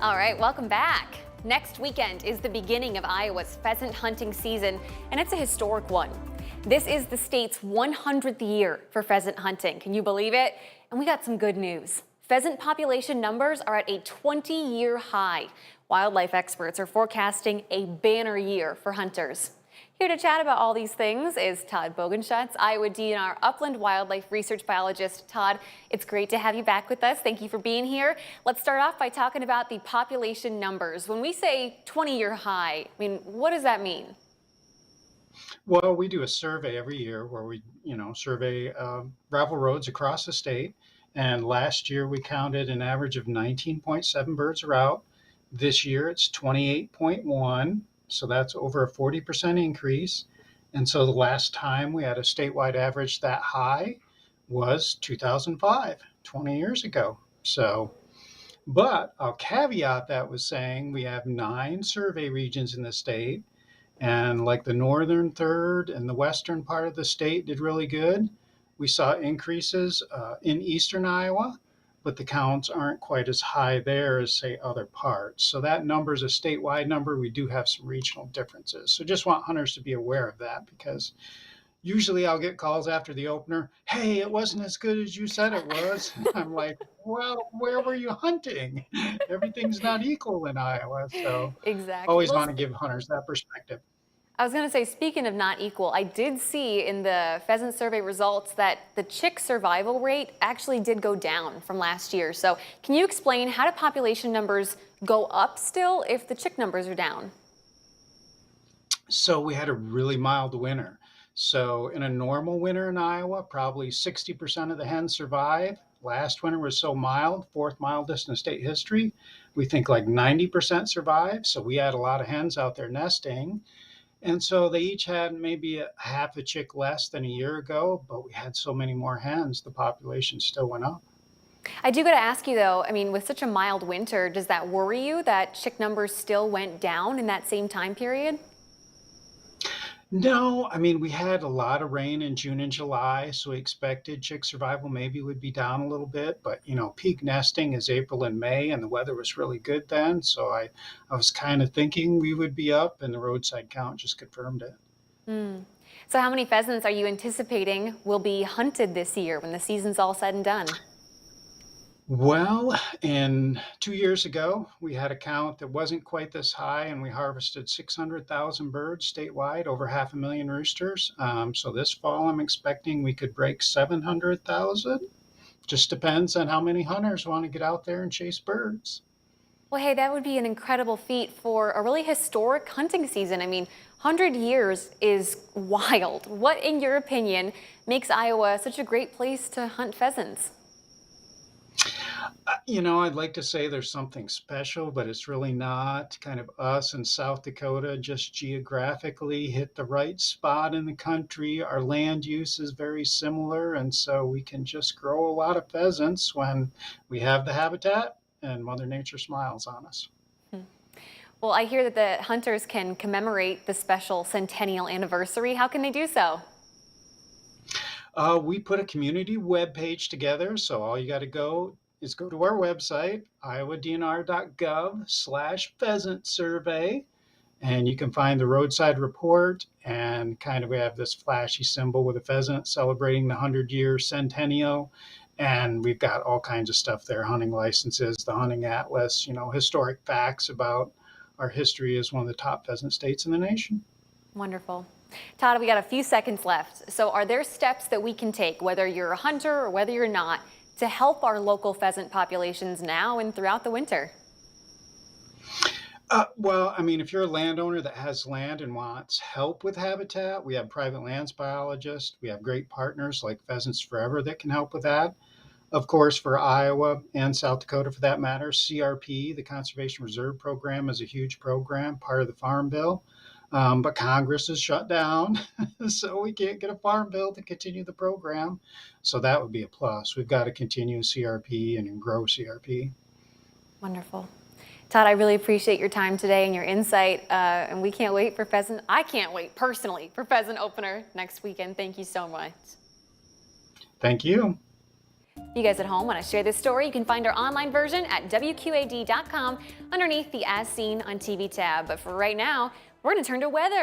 All right, welcome back. Next weekend is the beginning of Iowa's pheasant hunting season, and it's a historic one. This is the state's 100th year for pheasant hunting. Can you believe it? And we got some good news. Pheasant population numbers are at a 20-year high. Wildlife experts are forecasting a banner year for hunters. Here to chat about all these things is Todd Bogenschutz, Iowa DNR Upland Wildlife Research Biologist. Todd, it's great to have you back with us. Thank you for being here. Let's start off by talking about the population numbers. When we say 20-year high, I mean, what does that mean? Well, we do a survey every year where we, survey gravel roads across the state. And last year we counted an average of 19.7 birds a route. This year it's 28.1. So that's over a 40% increase. And so the last time we had a statewide average that high was 2005, 20 years ago. But I'll caveat that with saying we have 9 survey regions in the state. And like the northern third and the western part of the state did really good. We saw increases in eastern Iowa, but the counts aren't quite as high there as, say, other parts. So that number is a statewide number. We do have some regional differences. So just want hunters to be aware of that, because usually I'll get calls after the opener, hey, it wasn't as good as you said it was. I'm like, well, where were you hunting? Everything's not equal in Iowa. So Exactly. always Well, want to give hunters that perspective. I was going to say, speaking of not equal, I did see in the pheasant survey results that the chick survival rate actually did go down from last year. So can you explain, how do population numbers go up still if the chick numbers are down? So we had a really mild winter. So in a normal winter in Iowa, probably 60% of the hens survive. Last winter was so mild, fourth mildest in state history. We think like 90% survive. So we had a lot of hens out there nesting. And so they each had maybe a half a chick less than a year ago, but we had so many more hens, the population still went up. I do got to ask you though, I mean, with such a mild winter, does that worry you that chick numbers still went down in that same time period? No, I mean, we had a lot of rain in June and July, so we expected chick survival maybe would be down a little bit, but peak nesting is April and May, and the weather was really good then. So I was kind of thinking we would be up, and the roadside count just confirmed it. Hmm. So how many pheasants are you anticipating will be hunted this year when the season's all said and done? Well, in 2 years ago, we had a count that wasn't quite this high, and we harvested 600,000 birds statewide, over 500,000 roosters. So this fall, I'm expecting we could break 700,000. Just depends on how many hunters want to get out there and chase birds. Well, hey, that would be an incredible feat for a really historic hunting season. I mean, 100 years is wild. What, in your opinion, makes Iowa such a great place to hunt pheasants? I'd like to say there's something special, but it's really not. Kind of us in South Dakota just geographically hit the right spot in the country. Our land use is very similar, and so we can just grow a lot of pheasants when we have the habitat and Mother Nature smiles on us. Hmm. Well, I hear that the hunters can commemorate the special centennial anniversary. How can they do so? We put a community web page together, so all you got to go to our website, iowadnr.gov/pheasant survey, and you can find the roadside report, and kind of we have this flashy symbol with a pheasant celebrating the 100-year centennial, and we've got all kinds of stuff there: hunting licenses, the hunting atlas, historic facts about our history as one of the top pheasant states in the nation. Wonderful. Todd, we got a few seconds left. So are there steps that we can take, whether you're a hunter or whether you're not, to help our local pheasant populations now and throughout the winter? Well, I mean, if you're a landowner that has land and wants help with habitat, we have private lands biologists. We have great partners like Pheasants Forever that can help with that. Of course, for Iowa and South Dakota, for that matter, CRP, the Conservation Reserve Program, is a huge program, part of the Farm Bill. But Congress is shut down, so we can't get a farm bill to continue the program. So that would be a plus. We've got to continue CRP and grow CRP. Wonderful. Todd, I really appreciate your time today and your insight, and we can't wait for pheasant. I can't wait personally for pheasant opener next weekend. Thank you so much. Thank you. You guys at home want to share this story? You can find our online version at WQAD.com underneath the As Seen on TV tab. But for right now, we're going to turn to weather.